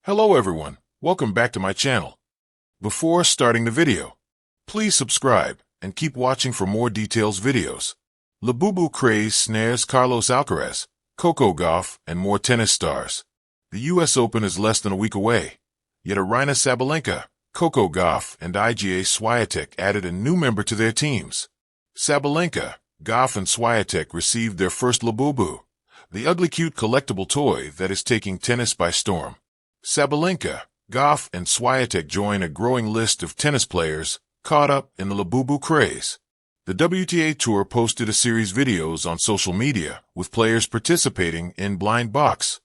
Hello everyone, welcome back to my channel. Before starting the video, please subscribe and keep watching for more details videos. Labubu Craze snares Carlos Alcaraz, Coco Gauff, and more tennis stars. The US Open is less than a week away, yet Aryna Sabalenka, Coco Gauff, and Iga Swiatek added a new member to their teams. Sabalenka, Gauff, and Swiatek received their first Labubu, the ugly cute collectible toy that is taking tennis by storm. Sabalenka, Gauff, and Swiatek join a growing list of tennis players caught up in the Labubu Craze. The WTA Tour posted a series of videos on social media with players participating in blind box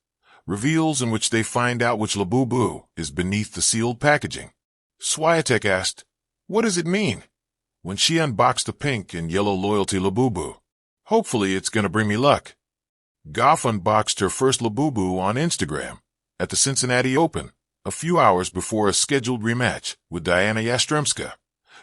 reveals in which they find out which Labubu is beneath the sealed packaging. Swiatek asked, "What does it mean?" when she unboxed the pink and yellow loyalty Labubu. "Hopefully it's gonna bring me luck." Gauff unboxed her first Labubu on Instagram at the Cincinnati Open, a few hours before a scheduled rematch with Diana Yastremska,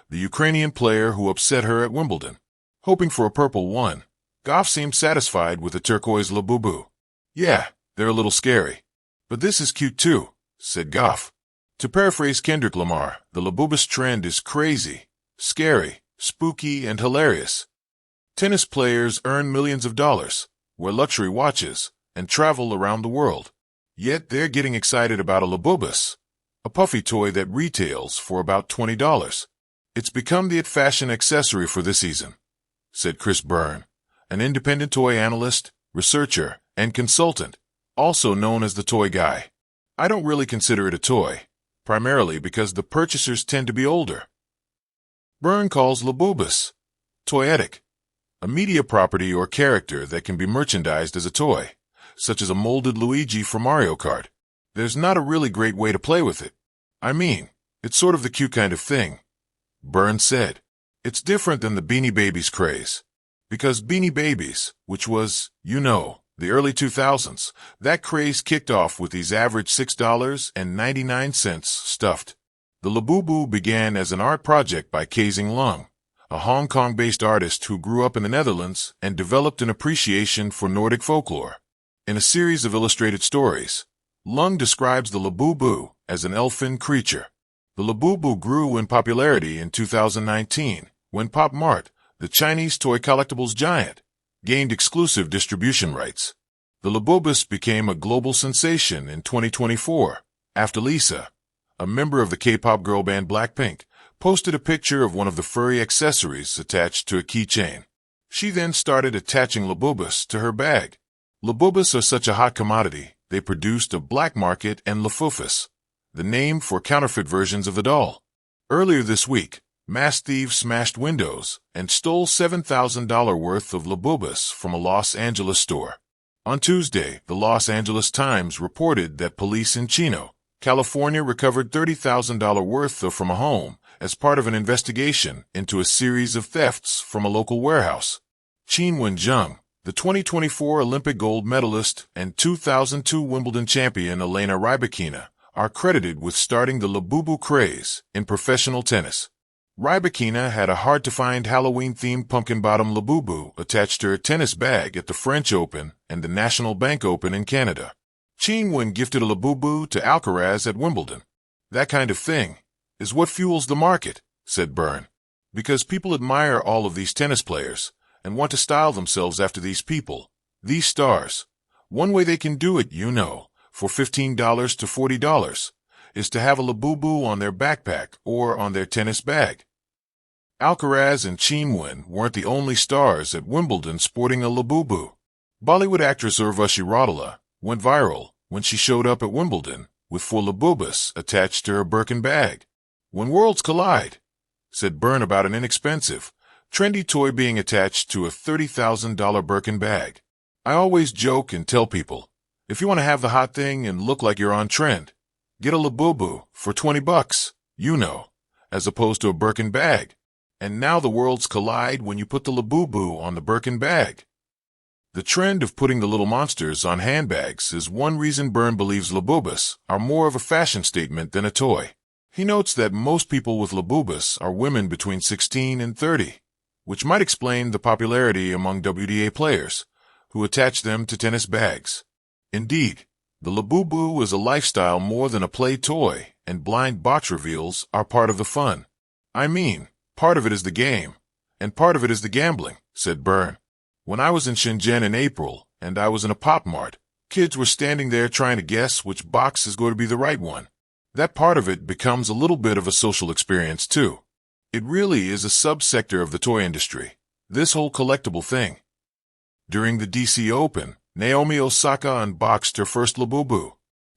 the Ukrainian player who upset her at Wimbledon. Hoping for a purple one, Gauff seemed satisfied with the turquoise Labubu. "Yeah, they're a little scary, but this is cute too," said Gauff. To paraphrase Kendrick Lamar, the Labubus trend is crazy, scary, spooky, and hilarious. Tennis players earn millions of dollars, wear luxury watches, and travel around the world. Yet they're getting excited about a Labubus, a puffy toy that retails for about $20. "It's become the fashion accessory for this season," said Chris Byrne, an independent toy analyst, researcher, and consultant, also known as the Toy Guy. "I don't really consider it a toy, primarily because the purchasers tend to be older." Byrne calls Labubus toyetic, a media property or character that can be merchandised as a toy, such as a molded Luigi from Mario Kart. "There's not a really great way to play with it. I mean, it's sort of the cute kind of thing," Byrne said. "It's different than the Beanie Babies craze. Because Beanie Babies, which was, the early 2000s, that craze kicked off with these average $6.99 stuffed. The Labubu began as an art project by Kazing Lung, a Hong Kong-based artist who grew up in the Netherlands and developed an appreciation for Nordic folklore. In a series of illustrated stories, Lung describes the Labubu as an elfin creature. The Labubu grew in popularity in 2019 when Pop Mart, the Chinese toy collectibles giant, gained exclusive distribution rights. The Labubus became a global sensation in 2024 after Lisa, a member of the K-pop girl band Blackpink, posted a picture of one of the furry accessories attached to a keychain. She then started attaching Labubus to her bag. Labubus are such a hot commodity, they produced a black market and Lafufus, the name for counterfeit versions of the doll. Earlier this week, mass thieves smashed windows and stole $7,000 worth of Labubus from a Los Angeles store. On Tuesday, the Los Angeles Times reported that police in Chino, California recovered $30,000 worth from a home as part of an investigation into a series of thefts from a local warehouse. Qin Wenjung, the 2024 Olympic gold medalist and 2002 Wimbledon champion Elena Rybakina, are credited with starting the Labubu Craze in professional tennis. Rybakina had a hard-to-find Halloween-themed pumpkin-bottom Labubu attached to her tennis bag at the French Open and the National Bank Open in Canada. Qin Wen gifted a Labubu to Alcaraz at Wimbledon. "That kind of thing is what fuels the market," said Byrne, "because people admire all of these tennis players and want to style themselves after these people, these stars. One way they can do it, for $15 to $40, is to have a Labubu on their backpack or on their tennis bag." Alcaraz and Qin Wen weren't the only stars at Wimbledon sporting a Labubu. Bollywood actress Urvashi Rautela went viral when she showed up at Wimbledon with 4 Labubus attached to her Birkin bag. "When worlds collide," said Byrne about an inexpensive, trendy toy being attached to a $30,000 Birkin bag. "I always joke and tell people, if you want to have the hot thing and look like you're on trend, get a Labubu for $20, as opposed to a Birkin bag. And now the worlds collide when you put the Labubu on the Birkin bag." The trend of putting the little monsters on handbags is one reason Byrne believes Labubus are more of a fashion statement than a toy. He notes that most people with Labubus are women between 16 and 30, which might explain the popularity among WTA players who attach them to tennis bags. Indeed, The Labubu is a lifestyle more than a play toy, and blind box reveals are part of the fun. I mean, part of it is the game, and part of it is the gambling, said Byrne. When I was in Shenzhen in April, and I was in a Pop Mart, kids were standing there trying to guess which box is going to be the right one. That part of it becomes a little bit of a social experience, too. It really is a subsector of the toy industry, this whole collectible thing. During the DC Open, Naomi Osaka unboxed her first Labubu.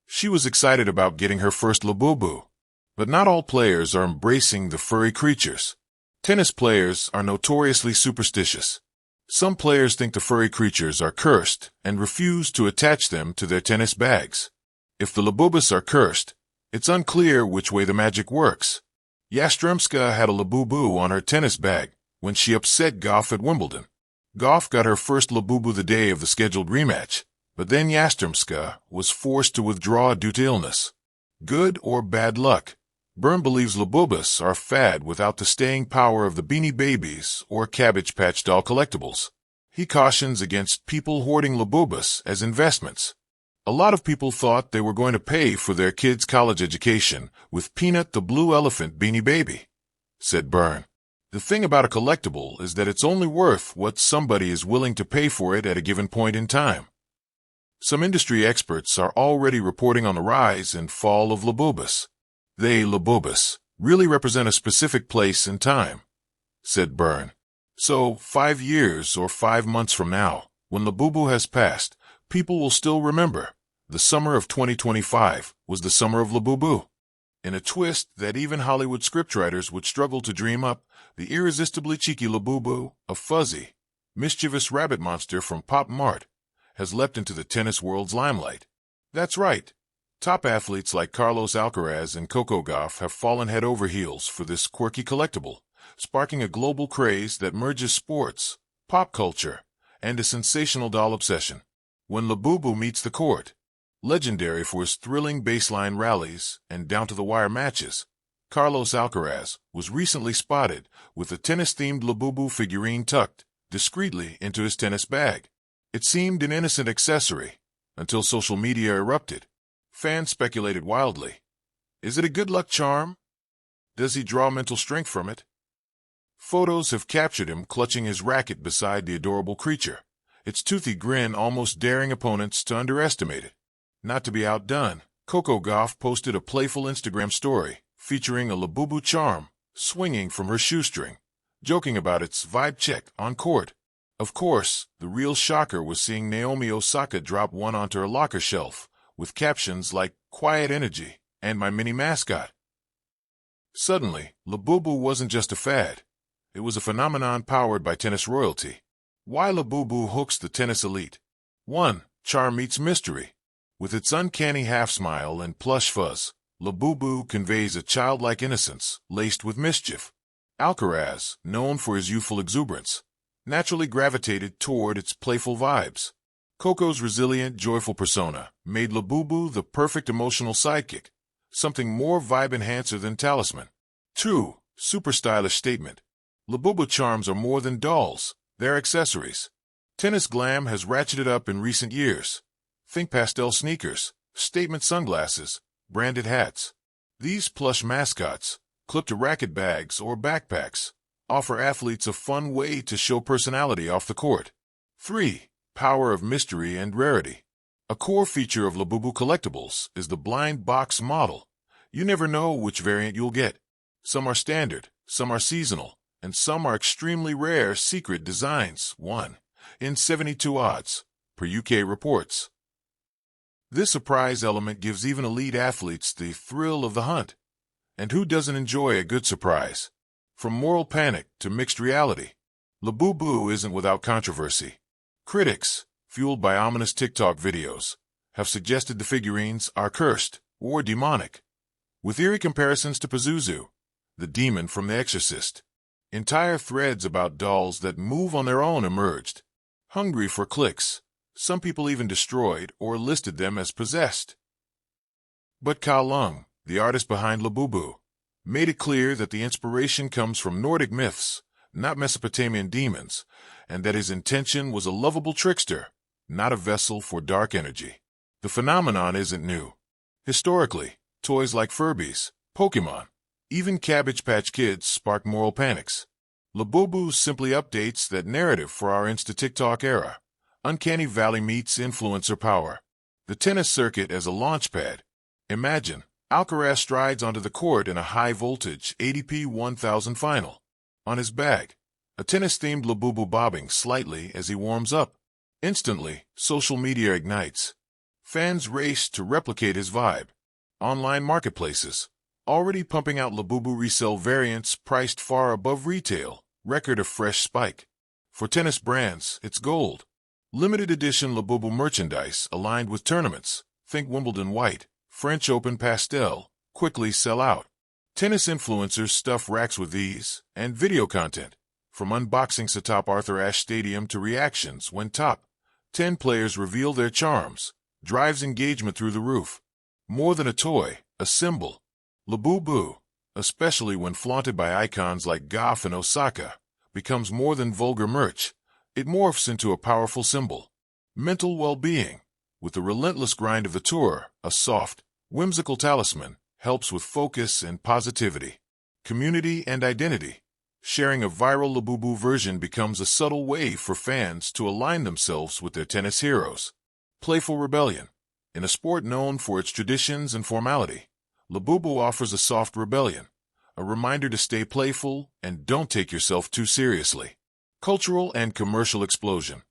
She was excited about getting her first Labubu. But not all players are embracing the furry creatures. Tennis players are notoriously superstitious. Some players think the furry creatures are cursed and refuse to attach them to their tennis bags. If the Labubus are cursed, it's unclear which way the magic works. Yastremska had a Labubu on her tennis bag when she upset Gauff at Wimbledon. Gauff got her first Labubu the day of the scheduled rematch, but then Yastremska was forced to withdraw due to illness. Good or bad luck? Byrne believes Labubus are a fad without the staying power of the Beanie Babies or Cabbage Patch Doll collectibles. He cautions against people hoarding Labubus as investments. A lot of people thought they were going to pay for their kids' college education with Peanut the Blue Elephant Beanie Baby, said Byrne. The thing about a collectible is that it's only worth what somebody is willing to pay for it at a given point in time. Some industry experts are already reporting on the rise and fall of Labubus. They, Labubus, really represent a specific place and time, said Byrne. So, 5 years or 5 months from now, when Labubu has passed, people will still remember. The summer of 2025 was the summer of Labubu. In a twist that even Hollywood scriptwriters would struggle to dream up, the irresistibly cheeky Labubu, a fuzzy, mischievous rabbit monster from Pop Mart, has leapt into the tennis world's limelight. That's right. Top athletes like Carlos Alcaraz and Coco Gauff have fallen head over heels for this quirky collectible, sparking a global craze that merges sports, pop culture, and a sensational doll obsession. When Labubu meets the court, legendary for his thrilling baseline rallies and down-to-the-wire matches, Carlos Alcaraz was recently spotted with a tennis-themed Labubu figurine tucked discreetly into his tennis bag. It seemed an innocent accessory until social media erupted. Fans speculated wildly. Is it a good luck charm? Does he draw mental strength from it? Photos have captured him clutching his racket beside the adorable creature, its toothy grin almost daring opponents to underestimate it. Not to be outdone, Coco Gauff posted a playful Instagram story featuring a Labubu charm swinging from her shoestring, joking about its vibe check on court. Of course, the real shocker was seeing Naomi Osaka drop one onto her locker shelf, with captions like, "Quiet energy," and "My mini mascot." Suddenly, Labubu wasn't just a fad. It was a phenomenon powered by tennis royalty. Why Labubu hooks the tennis elite? 1. Charm meets mystery. With its uncanny half-smile and plush fuzz, Labubu conveys a childlike innocence laced with mischief. Alcaraz, known for his youthful exuberance, naturally gravitated toward its playful vibes. Coco's resilient, joyful persona made Labubu the perfect emotional sidekick, something more vibe-enhancer than Talisman. 2. Super stylish statement. Labubu charms are more than dolls, they're accessories. Tennis glam has ratcheted up in recent years. Think pastel sneakers, statement sunglasses, branded hats. These plush mascots, clipped to racket bags or backpacks, offer athletes a fun way to show personality off the court. 3. Power of mystery and rarity. A core feature of Labubu collectibles is the blind box model. You never know which variant you'll get. Some are standard, some are seasonal, and some are extremely rare secret designs, 1 in 72 odds, per UK reports. This surprise element gives even elite athletes the thrill of the hunt. And who doesn't enjoy a good surprise? From moral panic to mixed reality, Labubu isn't without controversy. Critics, fueled by ominous TikTok videos, have suggested the figurines are cursed or demonic, with eerie comparisons to Pazuzu, the demon from The Exorcist. Entire threads about dolls that move on their own emerged. Hungry for clicks, some people even destroyed or listed them as possessed. But Cao Lung, the artist behind Labubu, made it clear that the inspiration comes from Nordic myths, not Mesopotamian demons, and that his intention was a lovable trickster, not a vessel for dark energy. The phenomenon isn't new. Historically, toys like Furbies, Pokemon, even Cabbage Patch Kids sparked moral panics. Labubu simply updates that narrative for our Insta-TikTok era. Uncanny Valley meets influencer power. The tennis circuit as a launchpad. Imagine, Alcaraz strides onto the court in a high-voltage ATP 1000 final. On his bag, a tennis-themed Labubu bobbing slightly as he warms up. Instantly, social media ignites. Fans race to replicate his vibe. Online marketplaces, already pumping out Labubu resale variants priced far above retail, record a fresh spike. For tennis brands, it's gold. Limited edition Labubu merchandise aligned with tournaments, think Wimbledon White, French Open Pastel, quickly sell out. Tennis influencers stuff racks with these, and video content, from unboxings atop Arthur Ashe Stadium to reactions when top 10 players reveal their charms, drives engagement through the roof. More than a toy, a symbol. Labubu, especially when flaunted by icons like Gauff and Osaka, becomes more than vulgar merch. It morphs into a powerful symbol. Mental well-being. With the relentless grind of the tour, a soft, whimsical talisman helps with focus and positivity. Community and identity. Sharing a viral Labubu version becomes a subtle way for fans to align themselves with their tennis heroes. Playful rebellion. In a sport known for its traditions and formality, Labubu offers a soft rebellion, a reminder to stay playful and don't take yourself too seriously. Cultural and commercial explosion.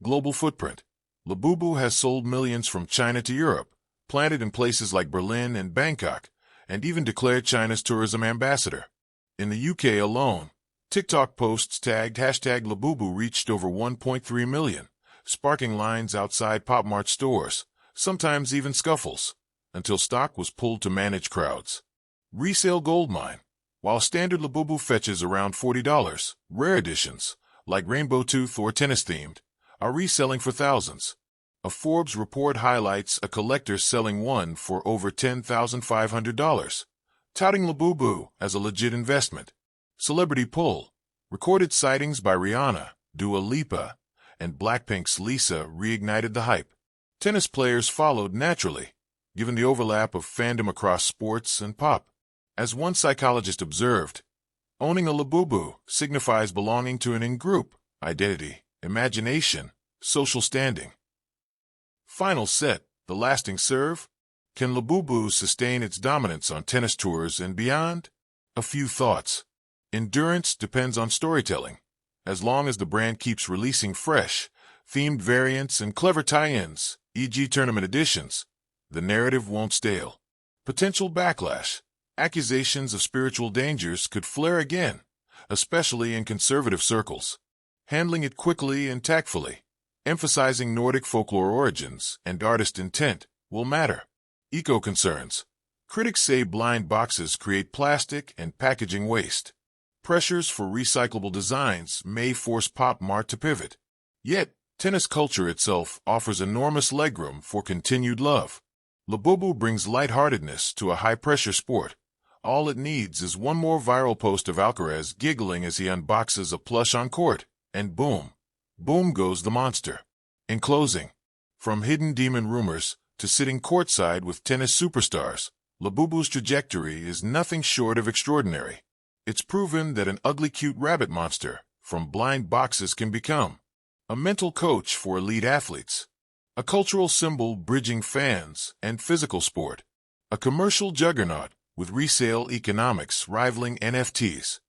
Global footprint. Labubu has sold millions from China to Europe, planted in places like Berlin and Bangkok, and even declared China's tourism ambassador. In the UK alone, TikTok posts tagged #Labubu reached over 1.3 million, sparking lines outside Pop Mart stores, sometimes even scuffles, until stock was pulled to manage crowds. Resale goldmine. While standard Labubu fetches around $40, rare editions, like Rainbow Tooth or tennis-themed, are reselling for thousands. A Forbes report highlights a collector selling one for over $10,500, touting Labubu as a legit investment. Celebrity pull. Recorded sightings by Rihanna, Dua Lipa, and Blackpink's Lisa reignited the hype. Tennis players followed naturally, given the overlap of fandom across sports and pop. As one psychologist observed, owning a Labubu signifies belonging to an in-group, identity, imagination, social standing. Final set, the lasting serve. Can Labubu sustain its dominance on tennis tours and beyond? A few thoughts. Endurance depends on storytelling. As long as the brand keeps releasing fresh, themed variants and clever tie-ins, e.g. tournament editions, the narrative won't stale. Potential backlash. Accusations of spiritual dangers could flare again, especially in conservative circles. Handling it quickly and tactfully, emphasizing Nordic folklore origins and artist intent, will matter. Eco-concerns. Critics say blind boxes create plastic and packaging waste. Pressures for recyclable designs may force Pop Mart to pivot. Yet, tennis culture itself offers enormous legroom for continued love. Labubu brings lightheartedness to a high-pressure sport. All it needs is one more viral post of Alcaraz giggling as he unboxes a plush on court, and boom, boom goes the monster. In closing, from hidden demon rumors to sitting courtside with tennis superstars, Labubu's trajectory is nothing short of extraordinary. It's proven that an ugly cute rabbit monster from blind boxes can become a mental coach for elite athletes, a cultural symbol bridging fans and physical sport, a commercial juggernaut with resale economics rivaling NFTs.